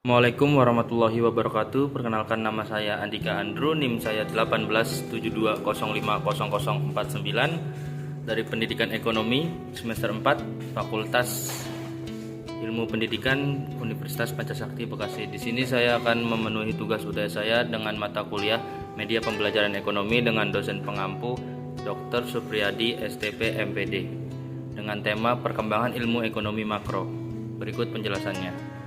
Assalamualaikum warahmatullahi wabarakatuh. Perkenalkan, nama saya Andika Andrew, NIM saya 1872000049 dari Pendidikan Ekonomi semester 4 Fakultas Ilmu Pendidikan Universitas Pancasakti Bekasi. Di sini saya akan memenuhi tugas UTS saya dengan mata kuliah Media Pembelajaran Ekonomi dengan dosen pengampu Dr. Supriyadi STP MPD dengan tema Perkembangan Ilmu Ekonomi Makro. Berikut penjelasannya.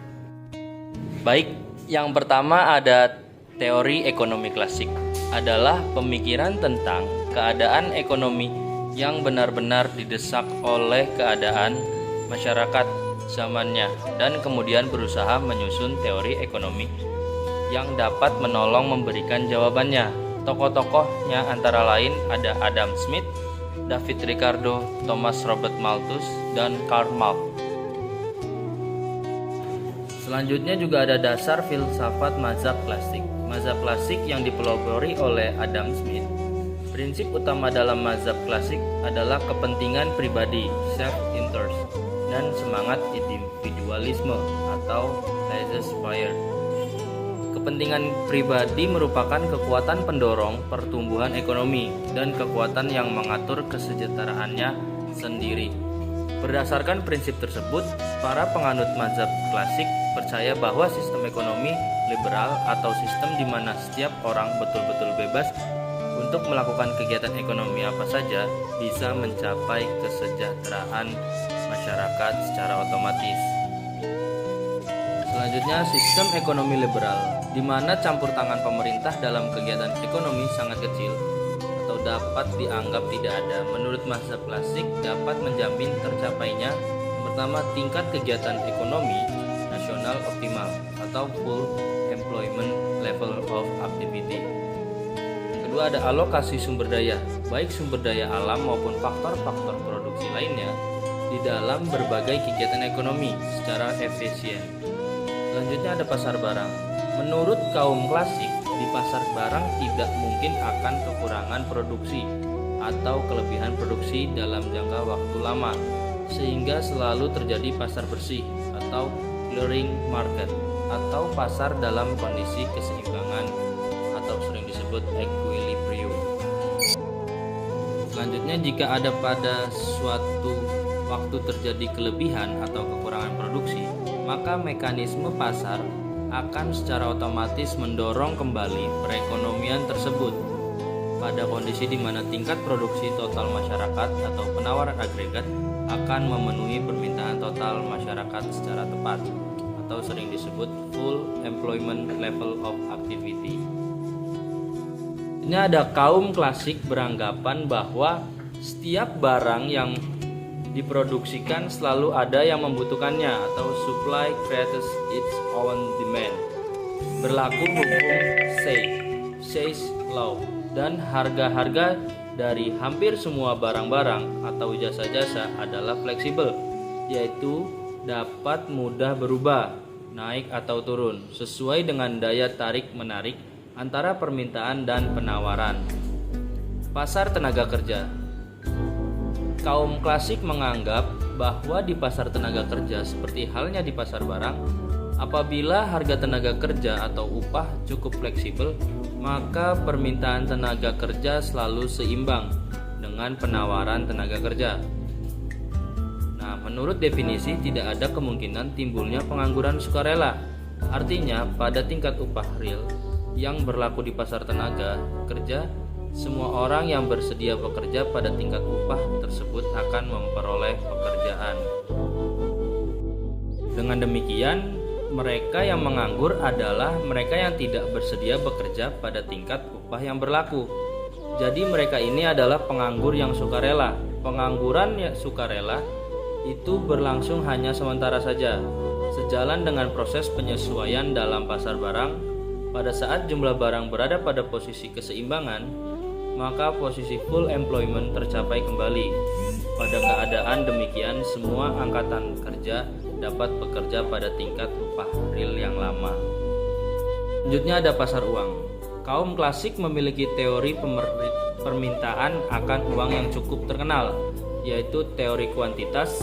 Baik, yang pertama ada teori ekonomi klasik. Adalah pemikiran tentang keadaan ekonomi yang benar-benar didesak oleh keadaan masyarakat zamannya dan kemudian berusaha menyusun teori ekonomi yang dapat menolong memberikan jawabannya. Tokoh-tokohnya antara lain ada Adam Smith, David Ricardo, Thomas Robert Malthus, dan Karl Marx. Selanjutnya juga ada dasar filsafat mazhab klasik. Mazhab klasik yang dipelopori oleh Adam Smith. Prinsip utama dalam mazhab klasik adalah kepentingan pribadi, self-interest, dan semangat individualisme atau laissez-faire. Kepentingan pribadi merupakan kekuatan pendorong pertumbuhan ekonomi dan kekuatan yang mengatur kesejahteraannya sendiri. Berdasarkan prinsip tersebut, para penganut mazhab klasik percaya bahwa sistem ekonomi liberal atau sistem di mana setiap orang betul-betul bebas untuk melakukan kegiatan ekonomi apa saja bisa mencapai kesejahteraan masyarakat secara otomatis. Selanjutnya, sistem ekonomi liberal, di mana campur tangan pemerintah dalam kegiatan ekonomi sangat kecil atau dapat dianggap tidak ada. Menurut mazhab klasik dapat menjamin tercapainya pertama, tingkat kegiatan ekonomi nasional optimal atau full employment level of activity. Kedua, ada alokasi sumber daya, baik sumber daya alam maupun faktor-faktor produksi lainnya di dalam berbagai kegiatan ekonomi secara efisien. Selanjutnya ada pasar barang. Menurut kaum klasik, di pasar barang tidak mungkin akan kekurangan produksi atau kelebihan produksi dalam jangka waktu lama, sehingga selalu terjadi pasar bersih atau clearing market atau pasar dalam kondisi keseimbangan atau sering disebut equilibrium. Selanjutnya, jika ada pada suatu waktu terjadi kelebihan atau kekurangan produksi, maka mekanisme pasar akan secara otomatis mendorong kembali perekonomian tersebut pada kondisi di mana tingkat produksi total masyarakat atau penawaran agregat akan memenuhi permintaan total masyarakat secara tepat atau sering disebut full employment level of activity. Ini ada kaum klasik beranggapan bahwa setiap barang yang diproduksikan selalu ada yang membutuhkannya atau supply creates its own demand. Berlaku hukum Say's law, dan harga-harga dari hampir semua barang-barang atau jasa-jasa adalah fleksibel, yaitu dapat mudah berubah, naik atau turun sesuai dengan daya tarik-menarik antara permintaan dan penawaran. Pasar tenaga kerja. Kaum klasik menganggap bahwa di pasar tenaga kerja seperti halnya di pasar barang, apabila harga tenaga kerja atau upah cukup fleksibel, maka permintaan tenaga kerja selalu seimbang dengan penawaran tenaga kerja. Nah, menurut definisi tidak ada kemungkinan timbulnya pengangguran sukarela. Artinya, pada tingkat upah real yang berlaku di pasar tenaga kerja, semua orang yang bersedia bekerja pada tingkat upah tersebut akan memperoleh pekerjaan. Dengan demikian, mereka yang menganggur adalah mereka yang tidak bersedia bekerja pada tingkat upah yang berlaku. Jadi mereka ini adalah penganggur yang sukarela. Pengangguran yang sukarela itu berlangsung hanya sementara saja. Sejalan dengan proses penyesuaian dalam pasar barang, pada saat jumlah barang berada pada posisi keseimbangan, maka posisi full employment tercapai kembali. Pada keadaan demikian, semua angkatan kerja dapat bekerja pada tingkat upah real yang lama. Selanjutnya ada pasar uang. Kaum klasik memiliki teori permintaan akan uang yang cukup terkenal, yaitu teori kuantitas.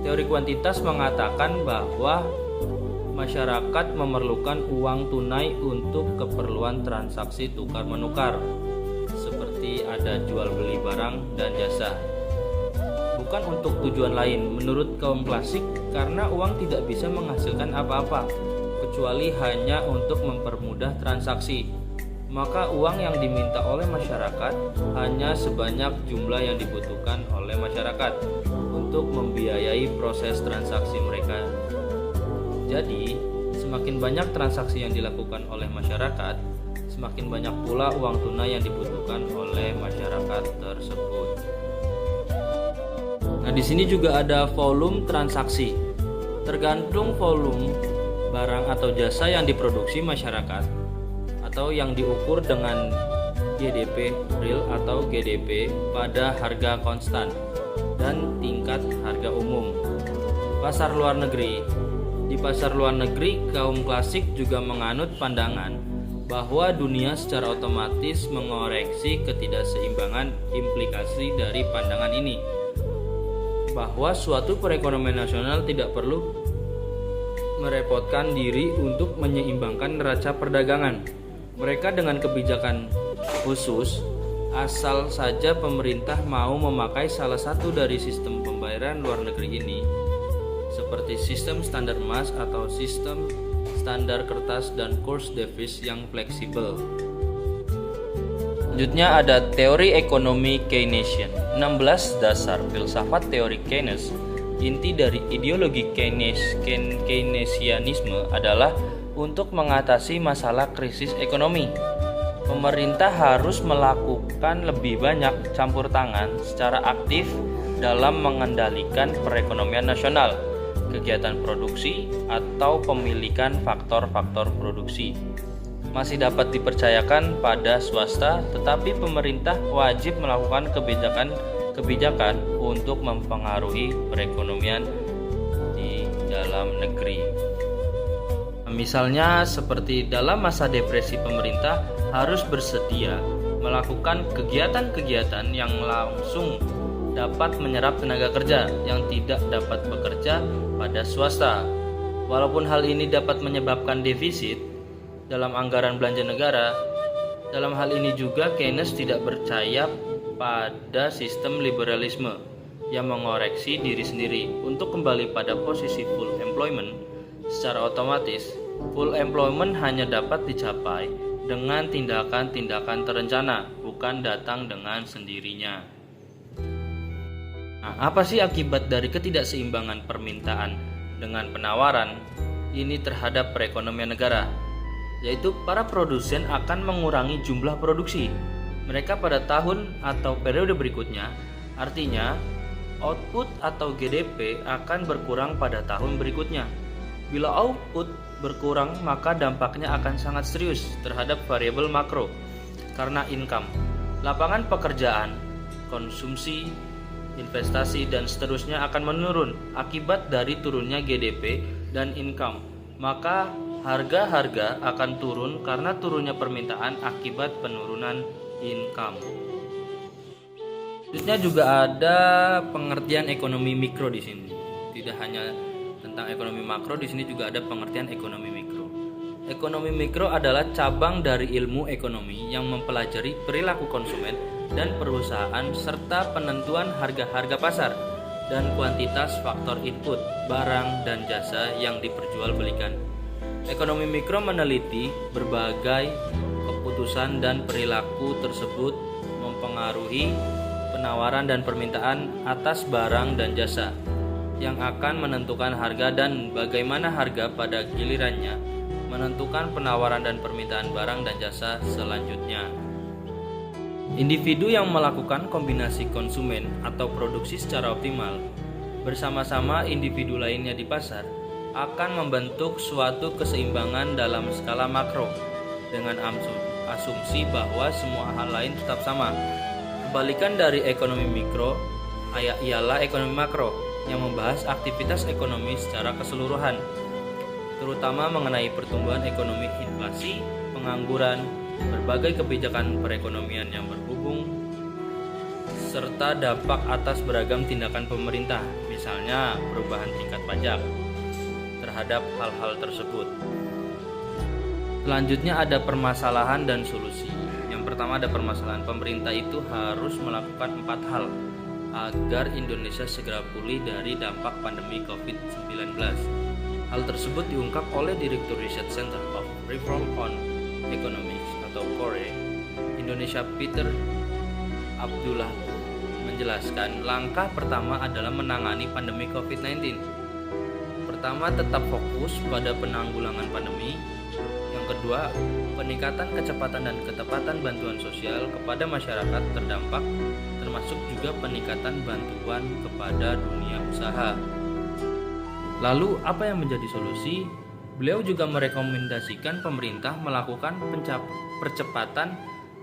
Teori kuantitas mengatakan bahwa masyarakat memerlukan uang tunai untuk keperluan transaksi tukar-menukar, seperti ada jual beli barang dan jasa. Bukan untuk tujuan lain menurut kaum klasik, karena uang tidak bisa menghasilkan apa-apa kecuali hanya untuk mempermudah transaksi. Maka uang yang diminta oleh masyarakat hanya sebanyak jumlah yang dibutuhkan oleh masyarakat untuk membiayai proses transaksi mereka. Jadi, semakin banyak transaksi yang dilakukan oleh masyarakat, semakin banyak pula uang tunai yang dibutuhkan oleh masyarakat tersebut. Nah, di sini juga ada volume transaksi. Tergantung volume barang atau jasa yang diproduksi masyarakat atau yang diukur dengan GDP real atau GDP pada harga konstan dan tingkat harga umum. Pasar luar negeri. Di pasar luar negeri, kaum klasik juga menganut pandangan bahwa dunia secara otomatis mengoreksi ketidakseimbangan. Implikasi dari pandangan ini bahwa suatu perekonomian nasional tidak perlu merepotkan diri untuk menyeimbangkan neraca perdagangan. Mereka dengan kebijakan khusus, asal saja pemerintah mau memakai salah satu dari sistem pembayaran luar negeri ini, seperti sistem standar emas atau sistem standar kertas dan kurs devis yang fleksibel. Selanjutnya ada teori ekonomi Keynesian. 16 dasar filsafat teori Keynes. Inti dari ideologi Keynesianisme adalah untuk mengatasi masalah krisis ekonomi. Pemerintah harus melakukan lebih banyak campur tangan secara aktif dalam mengendalikan perekonomian nasional, kegiatan produksi, atau pemilikan faktor-faktor produksi. Masih dapat dipercayakan pada swasta, tetapi pemerintah wajib melakukan kebijakan untuk mempengaruhi perekonomian di dalam negeri. Misalnya seperti dalam masa depresi, pemerintah harus bersedia melakukan kegiatan-kegiatan yang langsung dapat menyerap tenaga kerja yang tidak dapat bekerja pada swasta. Walaupun hal ini dapat menyebabkan defisit dalam anggaran belanja negara, dalam hal ini juga Keynes tidak percaya pada sistem liberalisme yang mengoreksi diri sendiri untuk kembali pada posisi full employment. Secara otomatis, full employment hanya dapat dicapai dengan tindakan-tindakan terencana, bukan datang dengan sendirinya. Nah, apa sih akibat dari ketidakseimbangan permintaan dengan penawaran ini terhadap perekonomian negara? Yaitu para produsen akan mengurangi jumlah produksi mereka pada tahun atau periode berikutnya. Artinya, output atau GDP akan berkurang pada tahun berikutnya. Bila output berkurang, maka dampaknya akan sangat serius terhadap variabel makro karena income, lapangan pekerjaan, konsumsi, investasi, dan seterusnya akan menurun akibat dari turunnya GDP dan income. Maka harga-harga akan turun karena turunnya permintaan akibat penurunan income. Selanjutnya juga ada pengertian ekonomi mikro di sini. Tidak hanya tentang ekonomi makro, di sini juga ada pengertian ekonomi mikro. Ekonomi mikro adalah cabang dari ilmu ekonomi yang mempelajari perilaku konsumen dan perusahaan serta penentuan harga-harga pasar dan kuantitas faktor input, barang dan jasa yang diperjualbelikan. Ekonomi mikro meneliti berbagai keputusan dan perilaku tersebut mempengaruhi penawaran dan permintaan atas barang dan jasa yang akan menentukan harga dan bagaimana harga pada gilirannya menentukan penawaran dan permintaan barang dan jasa selanjutnya. Individu yang melakukan kombinasi konsumen atau produksi secara optimal bersama-sama individu lainnya di pasar akan membentuk suatu keseimbangan dalam skala makro dengan asumsi bahwa semua hal lain tetap sama. Kebalikan dari ekonomi mikro ialah ekonomi makro yang membahas aktivitas ekonomi secara keseluruhan, terutama mengenai pertumbuhan ekonomi, inflasi, pengangguran, berbagai kebijakan perekonomian yang berhubung, serta dampak atas beragam tindakan pemerintah, misalnya perubahan tingkat pajak terhadap hal-hal tersebut. Selanjutnya ada permasalahan dan solusi. Yang pertama ada permasalahan. Pemerintah itu harus melakukan 4 hal agar Indonesia segera pulih dari dampak pandemi COVID-19. Hal tersebut diungkap oleh Direktur Research Center of Reform on Economics atau CORE Indonesia, Peter Abdullah, menjelaskan langkah pertama adalah menangani pandemi COVID-19. Pertama, tetap fokus pada penanggulangan pandemi. Yang kedua, peningkatan kecepatan dan ketepatan bantuan sosial kepada masyarakat terdampak, termasuk juga peningkatan bantuan kepada dunia usaha. Lalu, apa yang menjadi solusi? Beliau juga merekomendasikan pemerintah melakukan percepatan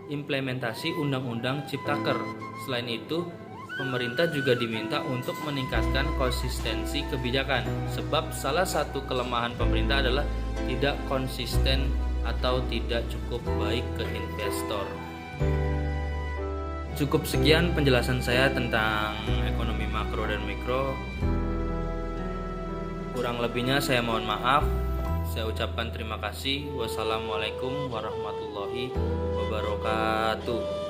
implementasi Undang-Undang Ciptaker. Selain itu, pemerintah juga diminta untuk meningkatkan konsistensi kebijakan, sebab salah satu kelemahan pemerintah adalah tidak konsisten atau tidak cukup baik ke investor. Cukup sekian penjelasan saya tentang ekonomi makro dan mikro. Kurang lebihnya saya mohon maaf. Saya ucapkan terima kasih. Wassalamualaikum warahmatullahi wabarakatuh.